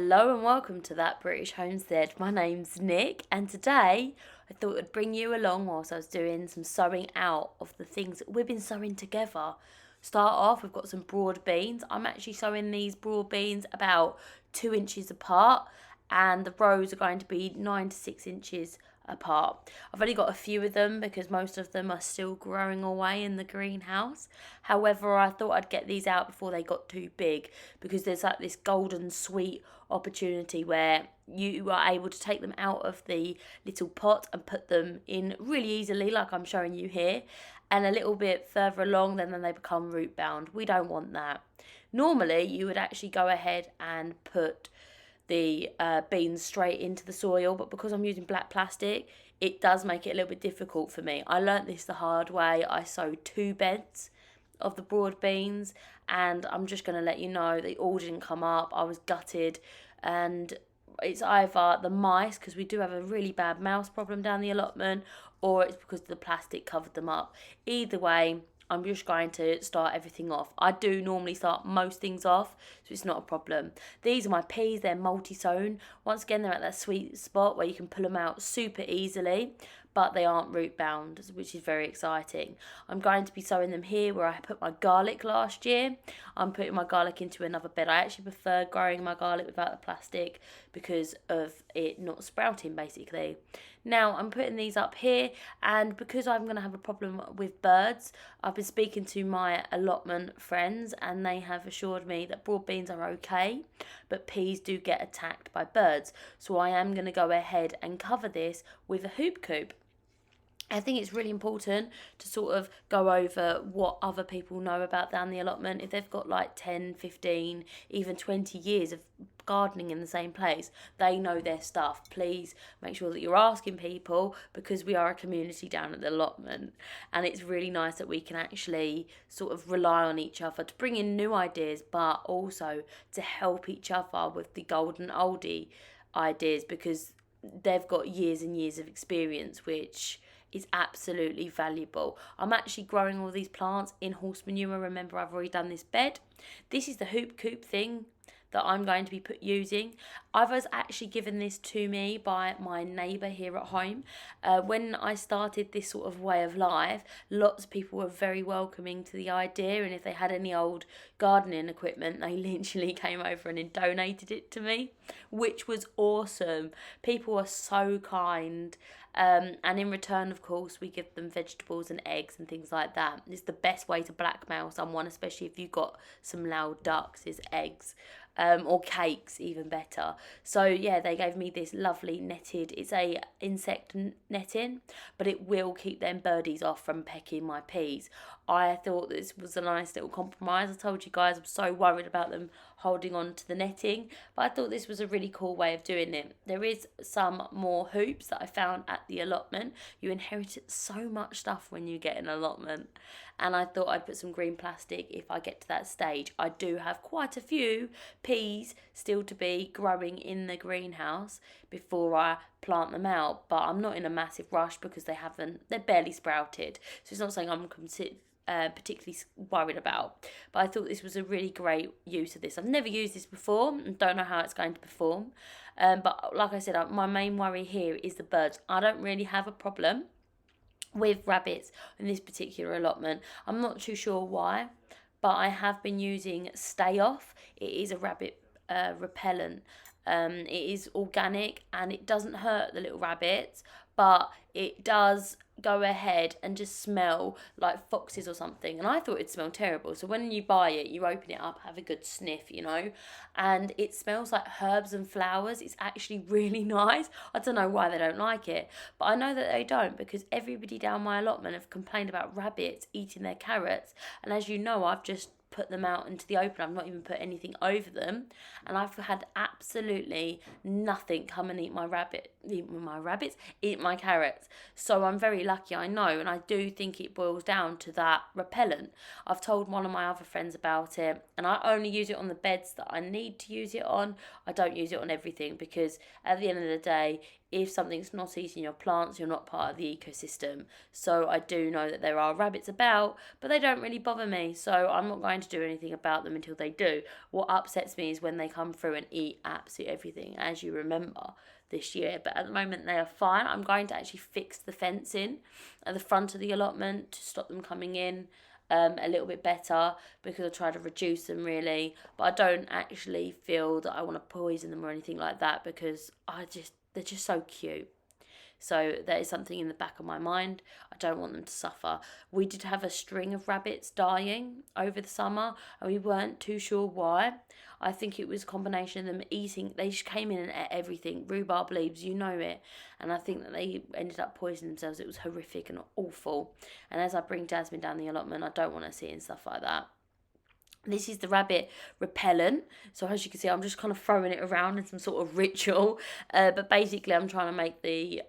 Hello and welcome to That British Homestead. My name's Nick, and today I thought I'd bring you along whilst I was doing some sewing out of the things that we've been sewing together. Start off, we've got some broad beans. I'm actually sewing these broad beans about 2 inches apart, and the rows are going to be 9 to 6 inches apart. I've only got a few of them because most of them are still growing away in the greenhouse. However, I thought I'd get these out before they got too big because there's like this golden sweet opportunity where you are able to take them out of the little pot and put them in really easily, like I'm showing you here, and a little bit further along then they become root bound. We don't want that. Normally you would actually go ahead and put the beans straight into the soil, but because I'm using black plastic, it does make it a little bit difficult for me. I learnt this the hard way. I sowed 2 beds of the broad beans, and I'm just going to let you know they all didn't come up. I was gutted, and it's either the mice, because we do have a really bad mouse problem down the allotment, or it's because the plastic covered them up. Either way, I'm just going to start everything off. I do normally start most things off, so it's not a problem. These are my peas, they're multi-sown. Once again, they're at that sweet spot where you can pull them out super easily, but they aren't root bound, which is very exciting. I'm going to be sowing them here where I put my garlic last year. I'm putting my garlic into another bed. I actually prefer growing my garlic without the plastic because of it not sprouting, basically. Now I'm putting these up here, and because I'm going to have a problem with birds, I've been speaking to my allotment friends and they have assured me that broad beans are okay, but peas do get attacked by birds. So I am going to go ahead and cover this with a hoop coop. I think it's really important to sort of go over what other people know about down the allotment. If they've got like 10, 15, even 20 years of gardening in the same place, they know their stuff. Please make sure that you're asking people, because we are a community down at the allotment, and it's really nice that we can actually sort of rely on each other to bring in new ideas, but also to help each other with the golden oldie ideas, because they've got years and years of experience, which is absolutely valuable. I'm actually growing all these plants in horse manure. Remember, I've already done this bed. This is the hoop coop thing that I'm going to be using. I was actually given this to me by my neighbour here at home. When I started this sort of way of life, lots of people were very welcoming to the idea, and if they had any old gardening equipment, they literally came over and donated it to me, which was awesome. People are so kind. And in return, of course, we give them vegetables and eggs and things like that. It's the best way to blackmail someone, especially if you've got some loud ducks, is eggs. Or cakes, even better. So yeah, they gave me this lovely netted, it's a insect netting, but it will keep them birdies off from pecking my peas. I thought this was a nice little compromise. I told you guys I'm so worried about them holding on to the netting, but I thought this was a really cool way of doing it. There is some more hoops that I found at the allotment. You inherit so much stuff when you get an allotment, and I thought I'd put some green plastic if I get to that stage. I do have quite a few peas still to be growing in the greenhouse before I plant them out, but I'm not in a massive rush because they're barely sprouted, so it's not something I'm particularly worried about. But I thought this was a really great use of this. I've never used this before and don't know how it's going to perform, but like I said, my main worry here is the birds. I don't really have a problem with rabbits in this particular allotment. I'm not too sure why, but I have been using Stay Off. It is a rabbit repellent. It is organic and it doesn't hurt the little rabbits, but it does go ahead and just smell like foxes or something. And I thought it smelled terrible. So when you buy it, you open it up, have a good sniff, and it smells like herbs and flowers. It's actually really nice. I don't know why they don't like it, but I know that they don't, because everybody down my allotment have complained about rabbits eating their carrots. And as you know, I've just put them out into the open. I've not even put anything over them, and I've had absolutely nothing come and eat my carrots. So I'm very lucky, I know, and I do think it boils down to that repellent. I've told one of my other friends about it, and I only use it on the beds that I need to use it on. I don't use it on everything, because at the end of the day, if something's not eating your plants, you're not part of the ecosystem. So I do know that there are rabbits about, but they don't really bother me. So I'm not going to do anything about them until they do. What upsets me is when they come through and eat absolutely everything, as you remember this year. But at the moment they are fine. I'm going to actually fix the fencing at the front of the allotment to stop them coming in a little bit better, because I try to reduce them really, but I don't actually feel that I want to poison them or anything like that, because they're just so cute. So that is something in the back of my mind. I don't want them to suffer. We did have a string of rabbits dying over the summer, and we weren't too sure why. I think it was a combination of them eating. They just came in and ate everything, rhubarb leaves, you know it. And I think that they ended up poisoning themselves. It was horrific and awful. And as I bring Jasmine down the allotment, I don't want to see it and stuff like that. This is the rabbit repellent. So as you can see, I'm just kind of throwing it around in some sort of ritual. But basically, I'm trying to make the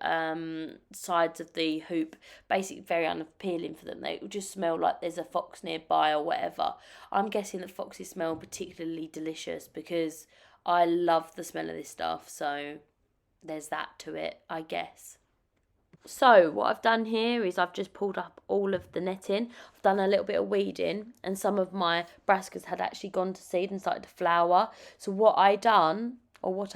sides of the hoop basically very unappealing for them. They will just smell like there's a fox nearby or whatever. I'm guessing that foxes smell particularly delicious, because I love the smell of this stuff. So there's that to it, I guess. So what I've done here is I've just pulled up all of the netting. I've done a little bit of weeding, and some of my brassicas had actually gone to seed and started to flower. So what I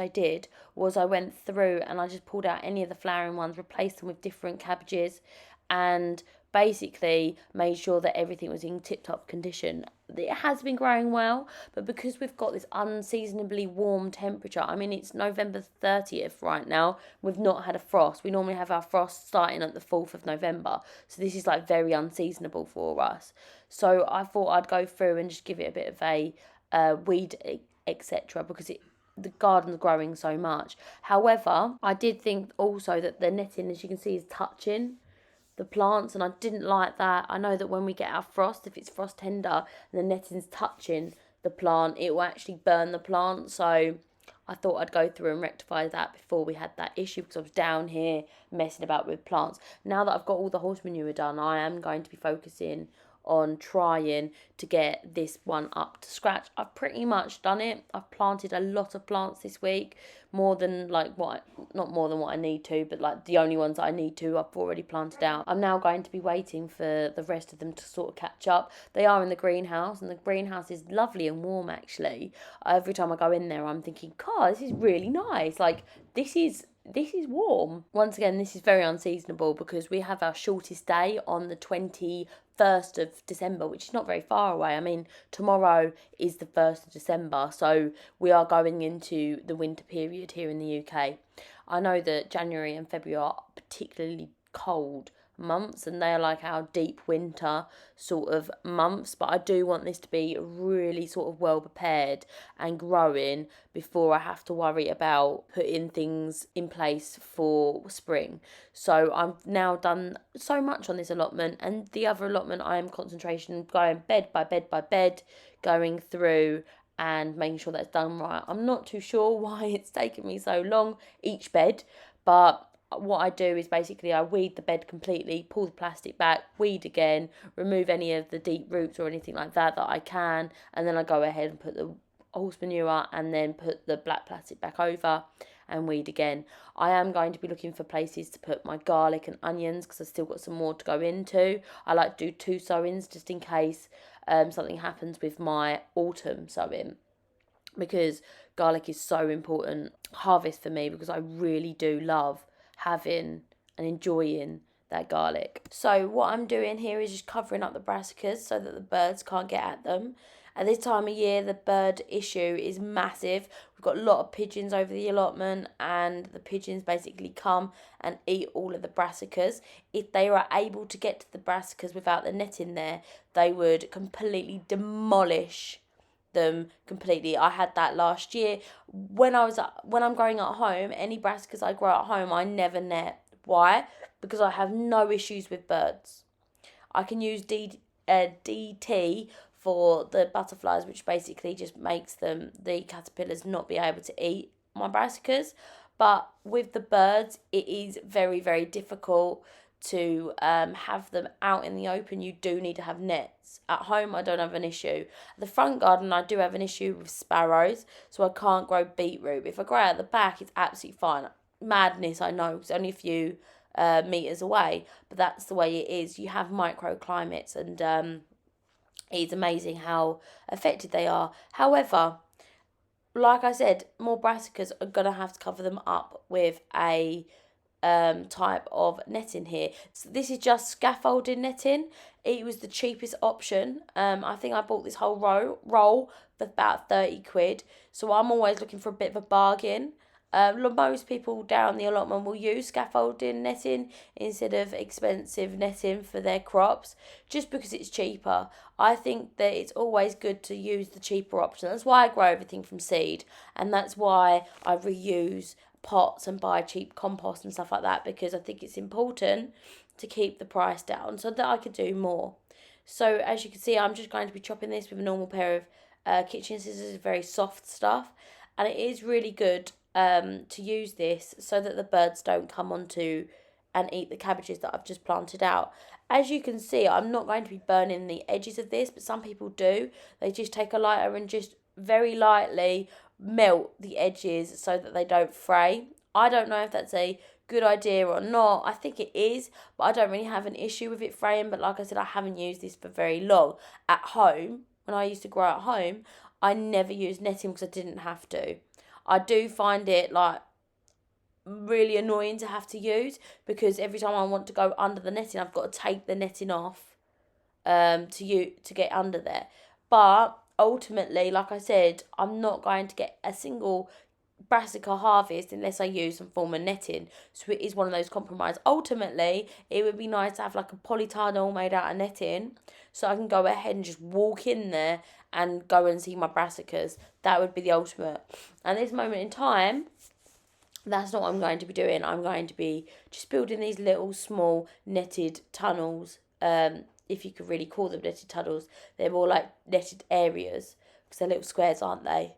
did was I went through and I just pulled out any of the flowering ones, replaced them with different cabbages, and basically made sure that everything was in tip-top condition. It has been growing well, but because we've got this unseasonably warm temperature, I mean, it's November 30th right now, we've not had a frost. We normally have our frost starting at the 4th of November, so this is like very unseasonable for us. So I thought I'd go through and just give it a bit of a weed, etc., because the garden's growing so much. However, I did think also that the netting, as you can see, is touching the plants, and I didn't like that. I know that when we get our frost, if it's frost tender and the netting's touching the plant, it will actually burn the plant. So I thought I'd go through and rectify that before we had that issue, because I was down here messing about with plants. Now that I've got all the horse manure done, I am going to be focusing on trying to get this one up to scratch. I've pretty much done it. I've planted a lot of plants this week, not more than what I need to, but like the only ones that I need to, I've already planted out. I'm now going to be waiting for the rest of them to sort of catch up. They are in the greenhouse, and the greenhouse is lovely and warm actually. Every time I go in there, I'm thinking, God, this is really nice. Like, this is warm. Once again, this is very unseasonable, because we have our shortest day on the 21st of December, which is not very far away. I mean, tomorrow is the 1st of December, so we are going into the winter period here in the UK. I know that January and February are particularly cold months, and they're like our deep winter sort of months, but I do want this to be really sort of well prepared and growing before I have to worry about putting things in place for spring. So I've now done so much on this allotment, and the other allotment I am concentration going bed by bed by bed, going through and making sure that's done right. I'm not too sure why it's taken me so long each bed, but what I do is basically I weed the bed completely, pull the plastic back, weed again, remove any of the deep roots or anything like that I can, and then I go ahead and put the horse manure and then put the black plastic back over and weed again. I am going to be looking for places to put my garlic and onions, because I've still got some more to go into. I like to do 2 sowings just in case something happens with my autumn sowing, because garlic is so important harvest for me, because I really do love having and enjoying that garlic. So what I'm doing here is just covering up the brassicas so that the birds can't get at them. At this time of year, the bird issue is massive. We've got a lot of pigeons over the allotment, and the pigeons basically come and eat all of the brassicas. If they were able to get to the brassicas without the net in there, they would completely demolish them completely. I had that last year when I'm growing at home. Any brassicas I grow at home, I never net. Why? Because I have no issues with birds. I can use DT for the butterflies, which basically just makes the caterpillars not be able to eat my brassicas. But with the birds, it is very, very difficult to have them out in the open. You do need to have nets. At home, I don't have an issue. The front garden, I do have an issue with sparrows, so I can't grow beetroot. If I grow out the back, it's absolutely fine. madness, I know. It's only a few meters away, but that's the way it is. You have microclimates, and it's amazing how affected they are. However, like I said, more brassicas are gonna have to cover them up with a type of netting here. So this is just scaffolding netting. It was the cheapest option. I think I bought this whole roll for about 30 quid. So I'm always looking for a bit of a bargain. Most people down the allotment will use scaffolding netting instead of expensive netting for their crops, just because it's cheaper. I think that it's always good to use the cheaper option. That's why I grow everything from seed, and that's why I reuse pots and buy cheap compost and stuff like that, because I think it's important to keep the price down so that I could do more. So as you can see, I'm just going to be chopping this with a normal pair of kitchen scissors, very soft stuff, and it is really good to use this so that the birds don't come onto and eat the cabbages that I've just planted out. As you can see, I'm not going to be burning the edges of this, but some people do. They just take a lighter and just very lightly melt the edges so that they don't fray. I don't know if that's a good idea or not. I think it is, but I don't really have an issue with it fraying. But like I said, I haven't used this for very long. At home, when I used to grow at home, I never used netting because I didn't have to. I do find it like really annoying to have to use, because every time I want to go under the netting, I've got to take the netting off to get under there. But ultimately, like I said, I'm not going to get a single brassica harvest unless I use some form of netting. So it is one of those compromises. Ultimately, it would be nice to have like a polytunnel made out of netting, so I can go ahead and just walk in there and go and see my brassicas. That would be the ultimate. At this moment in time, that's not what I'm going to be doing. I'm going to be just building these little small netted tunnels. If you could really call them netted tunnels, they're more like netted areas because they're little squares, aren't they?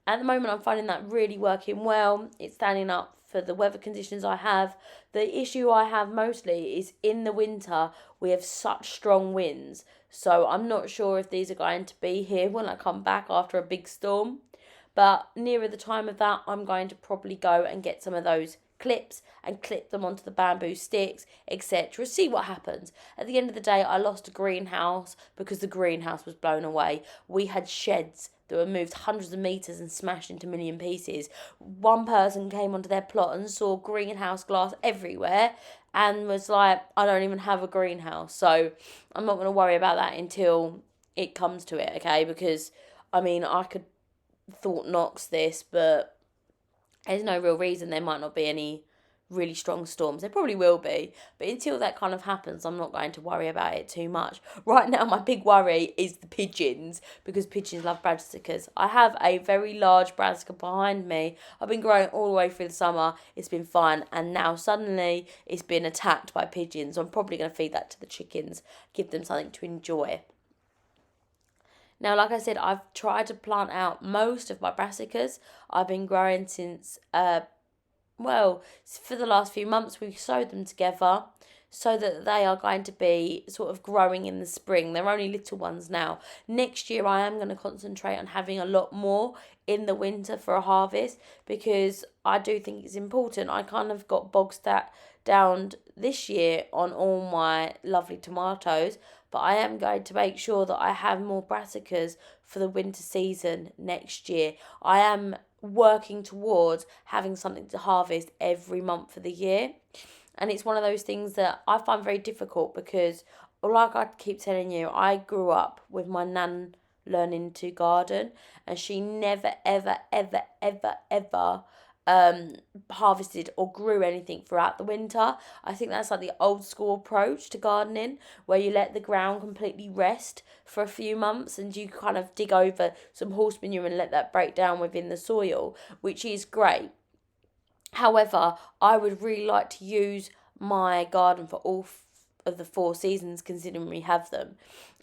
At the moment, I'm finding that really working well. It's standing up for the weather conditions I have. The issue I have mostly is in the winter, we have such strong winds. So I'm not sure if these are going to be here when I come back after a big storm. But nearer the time of that, I'm going to probably go and get some of those clips and clip them onto the bamboo sticks, etc. See what happens. At the end of the day, I lost a greenhouse because the greenhouse was blown away. We had sheds that were moved hundreds of metres and smashed into a million pieces. One person came onto their plot and saw greenhouse glass everywhere and was like, I don't even have a greenhouse. So I'm not going to worry about that until it comes to it, okay? Because, I mean, I could Thought knocks this, but there's no real reason there might not be any really strong storms. There probably will be, but until that kind of happens, I'm not going to worry about it too much. Right now, my big worry is the pigeons, because pigeons love brassicas. I have a very large brassica behind me. I've been growing all the way through the summer. It's been fine, and now suddenly it's been attacked by pigeons. So I'm probably going to feed that to the chickens, give them something to enjoy. Now, like I said, I've tried to plant out most of my brassicas. I've been growing since, for the last few months. We've sowed them together so that they are going to be sort of growing in the spring. They're only little ones now. Next year, I am going to concentrate on having a lot more in the winter for a harvest, because I do think it's important. I kind of got bogged down this year on all my lovely tomatoes, but I am going to make sure that I have more brassicas for the winter season next year. I am working towards having something to harvest every month of the year. And it's one of those things that I find very difficult because, like I keep telling you, I grew up with my nan learning to garden, and she never, ever, ever, ever, ever harvested or grew anything throughout the winter. I think that's like the old school approach to gardening, where you let the ground completely rest for a few months and you kind of dig over some horse manure and let that break down within the soil, which is great. However, I would really like to use my garden for all of the 4 seasons, considering we have them.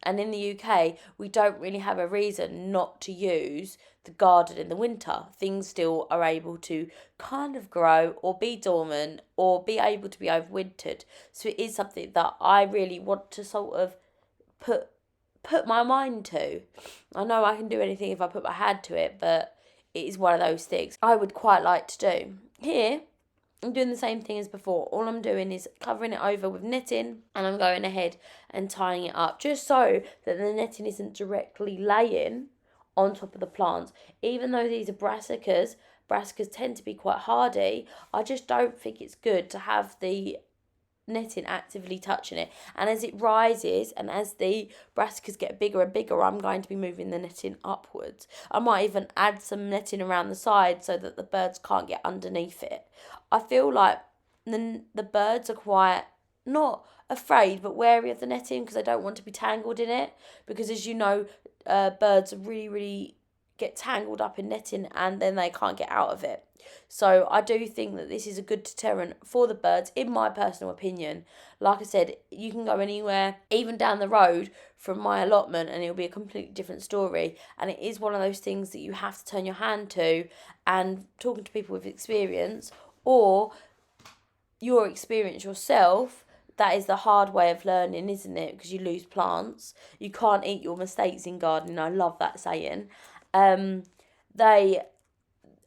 And in the UK, we don't really have a reason not to use the garden in the winter. Things still are able to kind of grow or be dormant or be able to be overwintered. So it is something that I really want to sort of put my mind to. I know I can do anything if I put my hand to it, but it is one of those things I would quite like to do. Here, I'm doing the same thing as before. All I'm doing is covering it over with netting, and I'm going ahead and tying it up just so that the netting isn't directly laying on top of the plants. Even though these are brassicas tend to be quite hardy, I just don't think it's good to have the netting actively touching it. And as it rises and as the brassicas get bigger and bigger, I'm going to be moving the netting upwards. I might even add some netting around the side so that the birds can't get underneath it. I feel like the birds are quite not afraid but wary of the netting because they don't want to be tangled in it, because as you know, birds really get tangled up in netting and then they can't get out of it. So I do think that this is a good deterrent for the birds, in my personal opinion. Like I said, you can go anywhere, even down the road from my allotment, and it'll be a completely different story. And it is one of those things that you have to turn your hand to, and talking to people with experience, or your experience yourself, that is the hard way of learning, isn't it? Because you lose plants. You can't eat your mistakes in gardening. I love that saying. They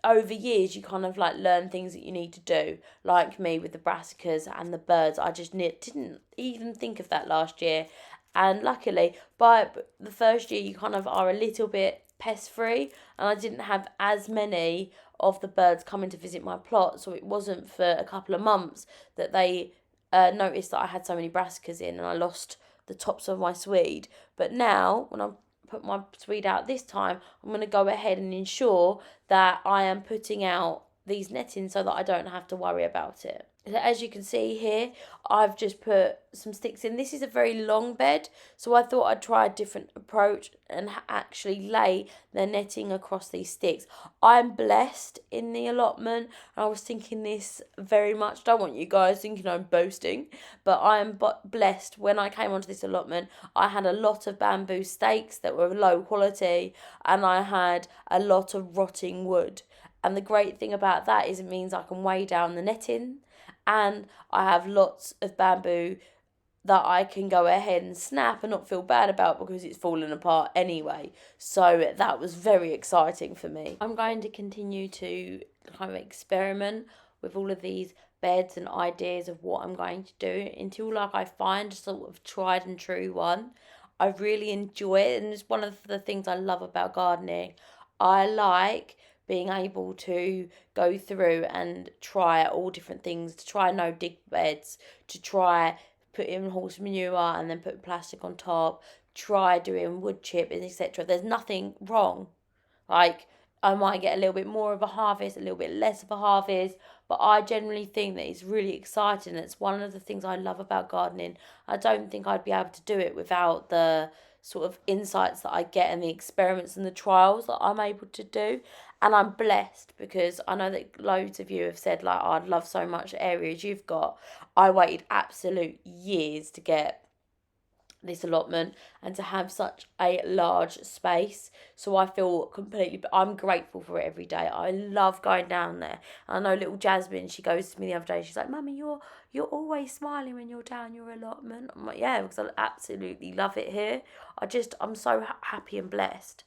over years you kind of like learn things that you need to do, like me with the brassicas and the birds. I just didn't even think of that last year, and luckily by the first year you kind of are a little bit pest free, and I didn't have as many of the birds coming to visit my plot, so it wasn't for a couple of months that they noticed that I had so many brassicas in and I lost the tops of my swede. But now when I put my swede out this time, I'm going to go ahead and ensure that I am putting out these nettings so that I don't have to worry about it. As you can see here, I've just put some sticks in. This is a very long bed, so I thought I'd try a different approach and actually lay the netting across these sticks. I'm blessed in the allotment. I was thinking this very much. Don't want you guys thinking I'm boasting, but I am blessed. When I came onto this allotment, I had a lot of bamboo stakes that were low quality, and I had a lot of rotting wood. And the great thing about that is it means I can weigh down the netting, and I have lots of bamboo that I can go ahead and snap and not feel bad about because it's falling apart anyway. So that was very exciting for me. I'm going to continue to kind of experiment with all of these beds and ideas of what I'm going to do until like I find a sort of tried and true one. I really enjoy it, and it's one of the things I love about gardening. I like being able to go through and try all different things, to try no dig beds, to try put in horse manure and then put plastic on top, try doing wood chip, etc. There's nothing wrong. Like, I might get a little bit more of a harvest, a little bit less of a harvest, but I generally think that it's really exciting. It's one of the things I love about gardening. I don't think I'd be able to do it without the sort of insights that I get and the experiments and the trials that I'm able to do. And I'm blessed because I know that loads of you have said, like, oh, I'd love so much areas you've got. I waited absolute years to get this allotment and to have such a large space, so I feel I'm grateful for it every day. I love going down there. I know little Jasmine, she goes to me the other day, she's like, Mummy, you're always smiling when you're down your allotment. I'm like, yeah, because I absolutely love it here. I'm so happy and blessed.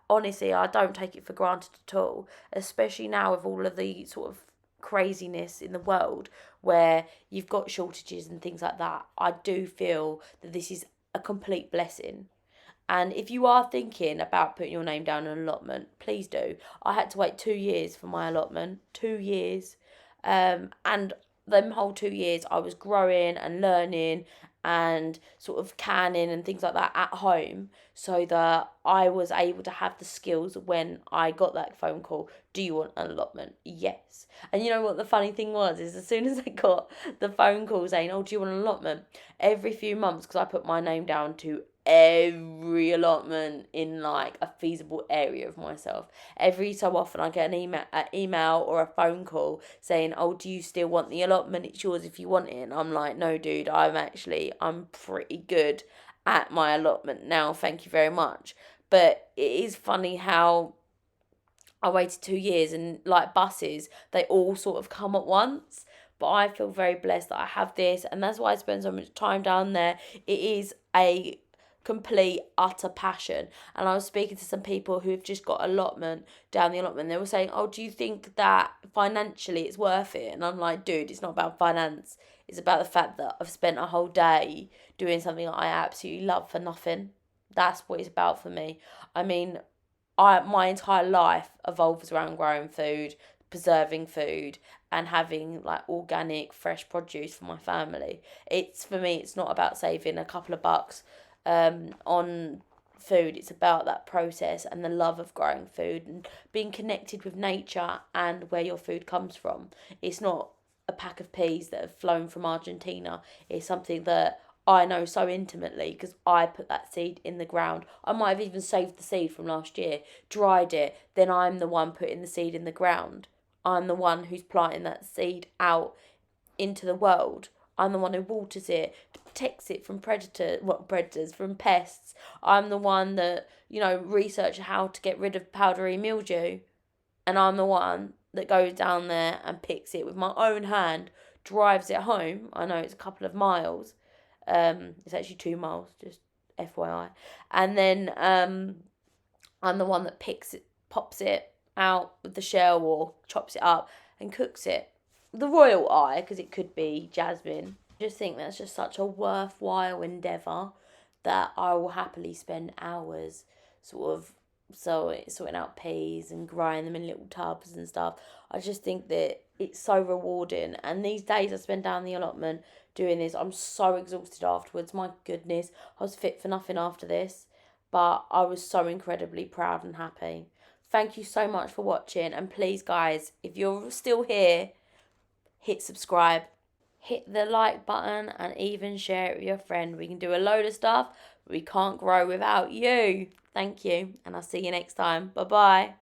Honestly, I don't take it for granted at all, especially now with all of the sort of craziness in the world where you've got shortages and things like that. I do feel that this is a complete blessing. And if you are thinking about putting your name down on an allotment, please do. I had to wait 2 years for my allotment. 2 years. And them whole 2 years I was growing and learning and sort of canning and things like that at home, so that I was able to have the skills when I got that phone call. Do you want an allotment? Yes. And you know what the funny thing was, is as soon as I got the phone call saying, oh, do you want an allotment? Every few months, because I put my name down to every allotment in like a feasible area of myself, every so often I get an email or a phone call saying, oh, do you still want the allotment? It's yours if you want it. And I'm like, no, dude, I'm pretty good at my allotment now, thank you very much. But it is funny how I waited 2 years, and like buses, they all sort of come at once. But I feel very blessed that I have this, and that's why I spend so much time down there. It is a complete, utter passion. And I was speaking to some people who've just got allotment down the allotment. They were saying, oh, do you think that financially it's worth it? And I'm like, dude, it's not about finance. It's about the fact that I've spent a whole day doing something that I absolutely love for nothing. That's what it's about for me. I mean, my entire life evolves around growing food, preserving food, and having like organic, fresh produce for my family. It's for me. It's not about saving a couple of bucks on food. It's about that process and the love of growing food and being connected with nature and where your food comes from. It's not a pack of peas that have flown from Argentina. It's something that I know so intimately because I put that seed in the ground. I might have even saved the seed from last year, dried it, then I'm the one putting the seed in the ground. I'm the one who's planting that seed out into the world. I'm the one who waters it, protects it from predators, from pests. I'm the one that, research how to get rid of powdery mildew. And I'm the one that goes down there and picks it with my own hand, drives it home. I know it's a couple of miles. It's actually 2 miles, just FYI. And then I'm the one that picks it, pops it out with the shell or chops it up and cooks it. The royal eye, because it could be jasmine. I just think that's just such a worthwhile endeavour that I will happily spend hours sort of sorting out peas and growing them in little tubs and stuff. I just think that it's so rewarding. And these days I spend down the allotment doing this, I'm so exhausted afterwards. My goodness, I was fit for nothing after this, but I was so incredibly proud and happy. Thank you so much for watching, and please guys, if you're still here, hit subscribe, hit the like button, and even share it with your friend. We can do a load of stuff, but we can't grow without you. Thank you, and I'll see you next time. Bye bye.